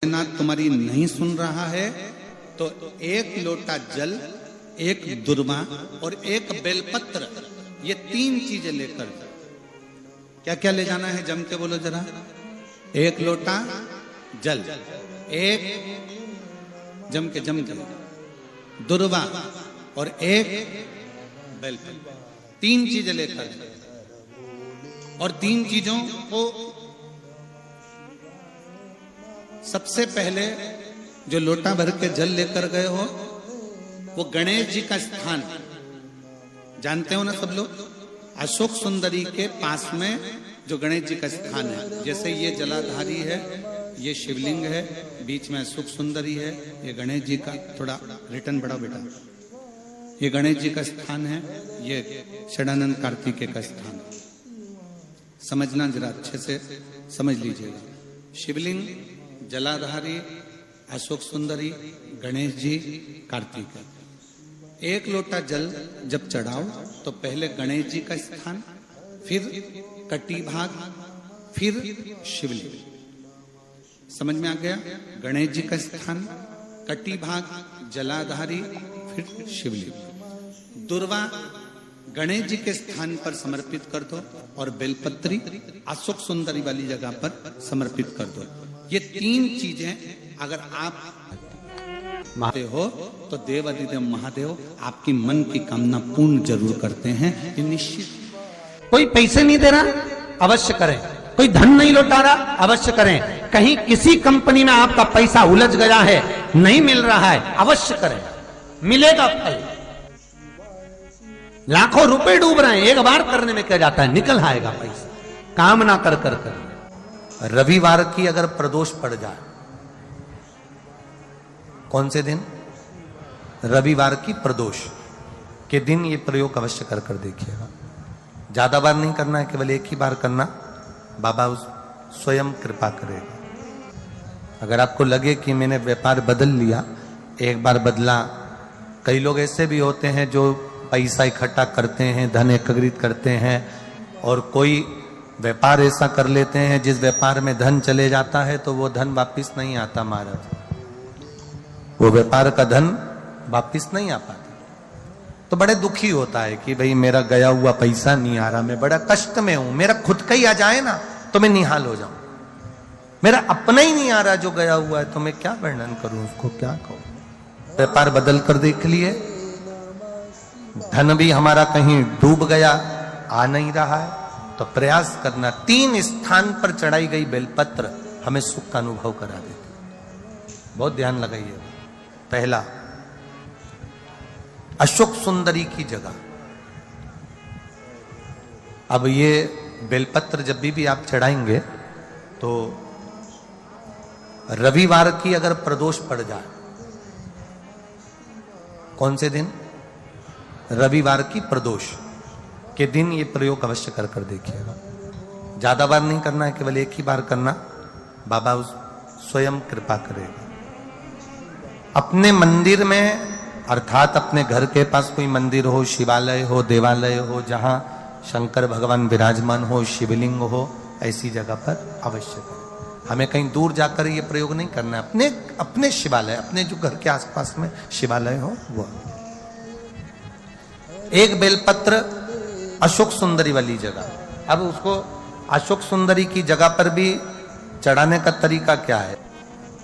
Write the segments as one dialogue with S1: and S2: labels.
S1: नाथ तुम्हारी नहीं सुन रहा है तो एक लोटा जल, एक दुर्वा और एक बेलपत्र, ये 3 चीजें लेकर। क्या क्या ले जाना है जम के बोलो जरा। एक लोटा जल, एक जम के दुर्वा और एक बेलपत्र, 3 चीजें लेकर। और 3 चीजों को सबसे पहले जो लोटा भर के जल लेकर गए हो वो गणेश जी का स्थान जानते हो ना सब लोग। अशोक सुंदरी के पास में जो गणेश जी का स्थान है, जैसे ये जलाधारी है, ये शिवलिंग है, बीच में अशोक सुंदरी है, ये गणेश जी का, थोड़ा रिटर्न बढ़ाओ बेटा, ये गणेश जी का स्थान है, ये षडानंद कार्तिकेय का स्थान है। समझना जरा अच्छे से समझ लीजिएगा। शिवलिंग, जलाधारी, अशोक सुंदरी, गणेश जी, कार्तिक। एक लोटा जल जब चढ़ाओ तो पहले गणेश जी का स्थान, फिर कटी भाग, फिर शिवलिंग। समझ में आ गया? गणेश जी का स्थान, कटी भाग, जलाधारी, फिर शिवलिंग। दुर्वा गणेश जी के स्थान पर समर्पित कर दो और बेलपत्री अशोक सुंदरी वाली जगह पर समर्पित कर दो। ये 3 चीजें अगर आप महादेव हो तो देव अधिदेव महादेव आपकी मन की कामना पूर्ण जरूर करते हैं, ये निश्चित।
S2: कोई पैसे नहीं दे रहा, अवश्य करें। कोई धन नहीं लौटा रहा, अवश्य करें। कहीं किसी कंपनी में आपका पैसा उलझ गया है, नहीं मिल रहा है, अवश्य करें, मिलेगा फल। लाखों रुपए डूब रहे हैं, एक बार करने में क्या जाता है, निकल आएगा पैसा। काम ना कर कर कर।
S3: रविवार की अगर प्रदोष पड़ जाए, कौन से दिन? रविवार की प्रदोष के दिन ये प्रयोग अवश्य कर कर देखिएगा। ज्यादा बार नहीं करना है, केवल एक ही बार करना, बाबा स्वयं कृपा करेगा। अगर आपको लगे कि मैंने व्यापार बदल लिया, एक बार बदला। कई लोग ऐसे भी होते हैं जो पैसा इकट्ठा करते हैं, धन एकत्रित करते हैं, और कोई व्यापार ऐसा कर लेते हैं जिस व्यापार में धन चले जाता है तो वो धन वापिस नहीं आता महाराज, वो व्यापार का धन वापिस नहीं आ पाता। तो बड़े दुखी होता है कि भाई मेरा गया हुआ पैसा नहीं आ रहा, मैं बड़ा कष्ट में हूं, मेरा खुद का ही आ जाए ना तो मैं निहाल हो जाऊं, मेरा अपना ही नहीं आ रहा जो गया हुआ है, तो मैं क्या वर्णन करूं, उसको क्या कहूं। व्यापार बदल कर देख लिए, धन भी हमारा कहीं डूब गया, आ नहीं रहा है, तो प्रयास करना। 3 स्थान पर चढ़ाई गई बेलपत्र हमें सुख का अनुभव करा देती। बहुत ध्यान लगाइए। पहला, अशोक सुंदरी की जगह। अब ये बेलपत्र जब भी आप चढ़ाएंगे तो रविवार की अगर प्रदोष पड़ जाए, कौन से दिन? रविवार की प्रदोष के दिन ये प्रयोग अवश्य कर कर देखिएगा। ज्यादा बार नहीं करना है, केवल एक ही बार करना, बाबा स्वयं कृपा करेगा। अपने मंदिर में, अर्थात अपने घर के पास कोई मंदिर हो, शिवालय हो, देवालय हो, जहां शंकर भगवान विराजमान हो, शिवलिंग हो, ऐसी जगह पर अवश्य करें। हमें कहीं दूर जाकर ये प्रयोग नहीं करना है। अपने शिवालय, अपने जो घर के आसपास में शिवालय हो वो। एक बेलपत्र अशोक सुंदरी वाली जगह। अब उसको अशोक सुंदरी की जगह पर भी चढ़ाने का तरीका क्या है?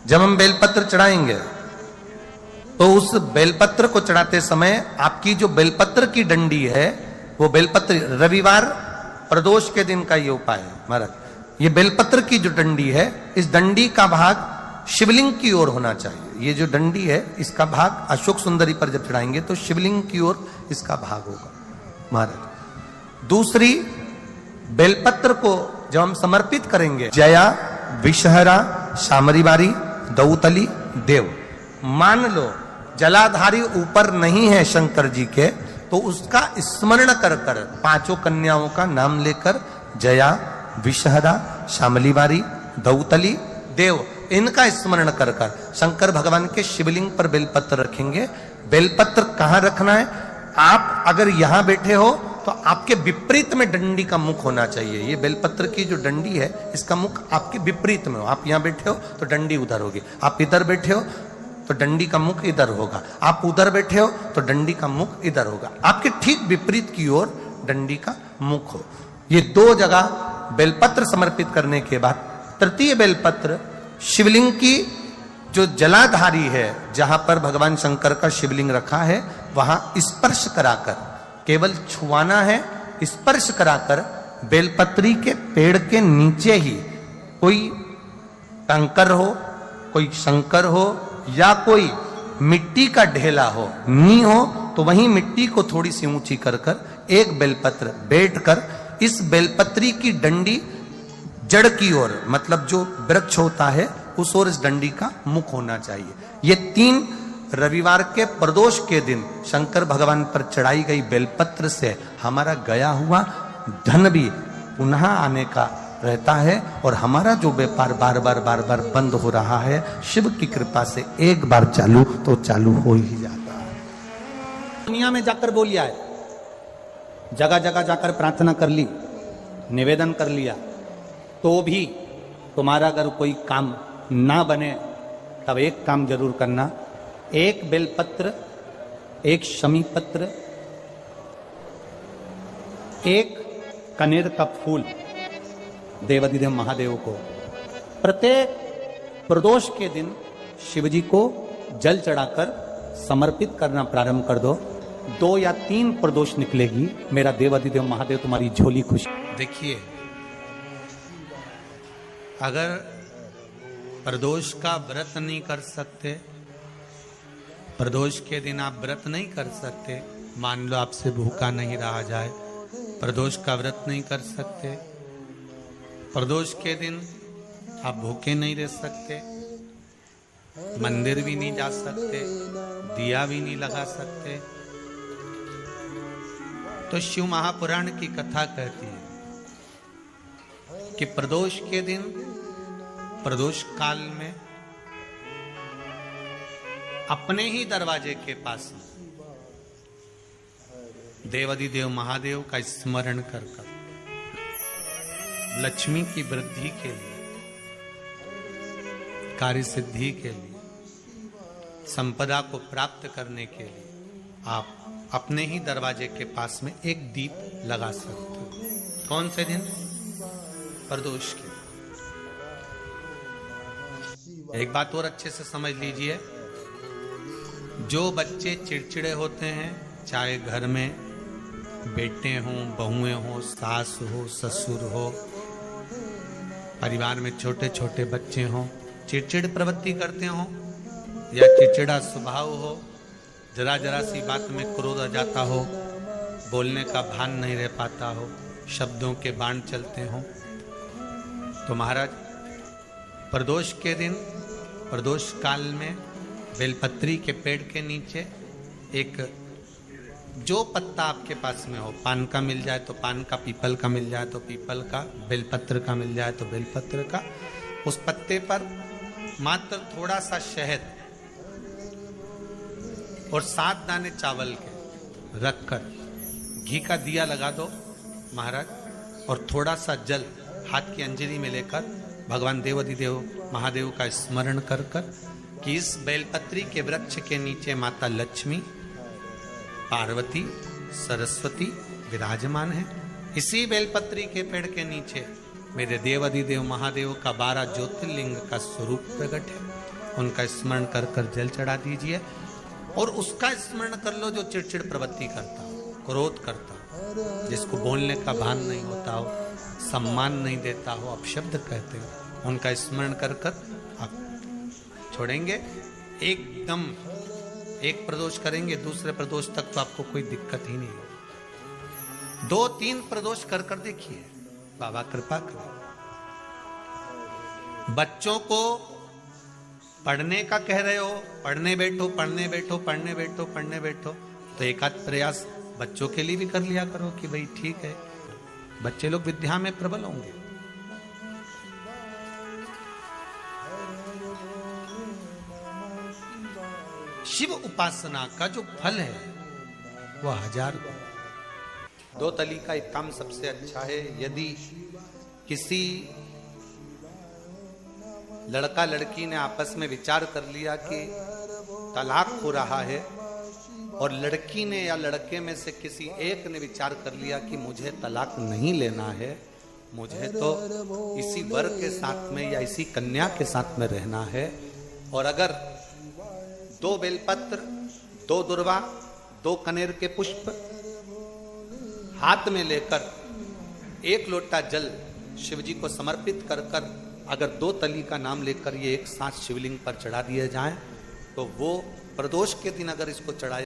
S3: जब हम बेलपत्र चढ़ाएंगे तो उस बेलपत्र को चढ़ाते समय आपकी जो बेलपत्र की डंडी है, वो बेलपत्र, रविवार प्रदोष के दिन का ये उपाय है महाराज। ये बेलपत्र की जो डंडी है, इस डंडी का भाग शिवलिंग की ओर होना चाहिए। ये जो डंडी है, इसका भाग अशोक सुंदरी पर जब चढ़ाएंगे तो शिवलिंग की ओर इसका भाग होगा महाराज। दूसरी, बेलपत्र को जब हम समर्पित करेंगे, जया, विषहरा, शामरीवारी, दौतली, देव। मान लो जलाधारी ऊपर नहीं है शंकर जी के, तो उसका स्मरण कर कर 5 कन्याओं का नाम लेकर जया, विषहरा, शामलीवारी, दौतली, देव, इनका स्मरण कर कर शंकर भगवान के शिवलिंग पर बेलपत्र रखेंगे। बेलपत्र कहां रखना है? आप अगर यहां बैठे हो तो आपके विपरीत में डंडी का मुख होना चाहिए। ये बेलपत्र की जो डंडी है इसका मुख आपके विपरीत में हो। आप यहां बैठे हो तो डंडी उधर होगी, आप इधर बैठे हो तो डंडी का मुख इधर होगा, आप उधर बैठे हो तो डंडी का मुख इधर होगा। आपके ठीक विपरीत की ओर डंडी का मुख हो। ये दो जगह बेलपत्र समर्पित करने के बाद तृतीय बेलपत्र शिवलिंग की जो जलाधारी है, जहां पर भगवान शंकर का शिवलिंग रखा है, वहां स्पर्श कराकर, केवल छुआना है, स्पर्श कराकर बेलपत्री के पेड़ के नीचे ही कोई कंकर हो, कोई शंकर हो या कोई मिट्टी का ढेला हो, नी हो, तो वहीं मिट्टी को थोड़ी सी ऊंची कर कर एक बेलपत्र बैठकर इस बेलपत्री की डंडी जड़ की ओर, मतलब जो वृक्ष होता है उस ओर इस डंडी का मुख होना चाहिए। ये 3 रविवार के प्रदोष के दिन शंकर भगवान पर चढ़ाई गई बेलपत्र से हमारा गया हुआ धन भी पुनः आने का रहता है और हमारा जो व्यापार बार बार बंद हो रहा है, शिव की कृपा से एक बार चालू तो चालू हो ही जाता है।
S2: दुनिया में जाकर बोलिया है, जगह जगह जाकर प्रार्थना कर ली, निवेदन कर लिया, तो भी तुम्हारा अगर कोई काम ना बने तब एक काम जरूर करना, एक बेलपत्र, एक शमी पत्र, एक कनेर का फूल देवाधिदेव महादेव को प्रत्येक प्रदोष के दिन शिवजी को जल चढ़ाकर समर्पित करना प्रारंभ कर दो। 2 या 3 प्रदोष निकलेगी, मेरा देवाधिदेव महादेव तुम्हारी झोली खुश।
S1: देखिए, अगर प्रदोष का व्रत नहीं कर सकते, प्रदोष के दिन आप व्रत नहीं कर सकते, मान लो आपसे भूखा नहीं रहा जाए, प्रदोष का व्रत नहीं कर सकते, प्रदोष के दिन आप भूखे नहीं रह सकते, मंदिर भी नहीं जा सकते, दिया भी नहीं लगा सकते, तो शिव महापुराण की कथा कहती है कि प्रदोष के दिन, प्रदोष काल में अपने ही दरवाजे के पास देवाधिदेव महादेव का स्मरण कर कर लक्ष्मी की वृद्धि के लिए, कार्य सिद्धि के लिए, संपदा को प्राप्त करने के लिए आप अपने ही दरवाजे के पास में एक दीप लगा सकते हो। कौन से दिन? प्रदोष के। एक बात और अच्छे से समझ लीजिए, जो बच्चे चिड़चिड़े होते हैं, चाहे घर में बेटे हों, बहुएं हों, सास हो, ससुर हो, परिवार में छोटे छोटे बच्चे हों, चिड़चिड़ प्रवृत्ति करते हों या चिड़चिड़ा स्वभाव हो, जरा जरा सी बात में क्रोध आ जाता हो, बोलने का भान नहीं रह पाता हो, शब्दों के बाण चलते हों, तो महाराज प्रदोष के दिन, प्रदोष काल में बेलपत्री के पेड़ के नीचे एक, जो पत्ता आपके पास में हो, पान का मिल जाए तो पान का, पीपल का मिल जाए तो पीपल का, बेलपत्र का मिल जाए तो बेलपत्र का, उस पत्ते पर मात्र थोड़ा सा शहद और 7 दाने चावल के रखकर घी का दिया लगा दो महाराज, और थोड़ा सा जल हाथ की अंजलि में लेकर भगवान देवाधिदेव महादेव का स्मरण कर कर कि इस बेलपत्री के वृक्ष के नीचे माता लक्ष्मी, पार्वती, सरस्वती विराजमान है। इसी बेलपत्री के पेड़ के नीचे मेरे देवाधिदेव महादेव का 12 ज्योतिर्लिंग का स्वरूप प्रकट है। उनका स्मरण कर कर जल चढ़ा दीजिए और उसका स्मरण कर लो जो चिड़चिड़ प्रवृत्ति करता हो, क्रोध करता हो, जिसको बोलने का भान नहीं होता हो, सम्मान नहीं देता हो, अपशब्द कहते हो, उनका स्मरण कर कर आप छोड़ेंगे। एकदम एक प्रदोष करेंगे, दूसरे प्रदोष तक तो आपको कोई दिक्कत ही नहीं होगी। 2-3 प्रदोष कर कर देखिए, बाबा कृपा करें। बच्चों को पढ़ने का कह रहे हो, पढ़ने बैठो, पढ़ने बैठो, पढ़ने बैठो, पढ़ने बैठो, तो एक आध प्रयास बच्चों के लिए भी कर लिया करो कि भाई ठीक है, बच्चे लोग विद्या में प्रबल होंगे। शिव उपासना का जो फल है वह 1000 गुना।
S3: दो तली का एक काम सबसे अच्छा है। यदि किसी लड़का लड़की ने आपस में विचार कर लिया कि तलाक हो रहा है, और लड़की ने या लड़के में से किसी एक ने विचार कर लिया कि मुझे तलाक नहीं लेना है, मुझे तो इसी वर के साथ में या इसी कन्या के साथ में रहना है, और अगर 2 बेलपत्र, 2 दुर्वा, 2 कनेर के पुष्प हाथ में लेकर 1 लोटा जल शिव जी को समर्पित कर कर अगर 2 तली का नाम लेकर ये एक साथ शिवलिंग पर चढ़ा दिए जाएं, तो वो प्रदोष के दिन अगर इसको चढ़ाए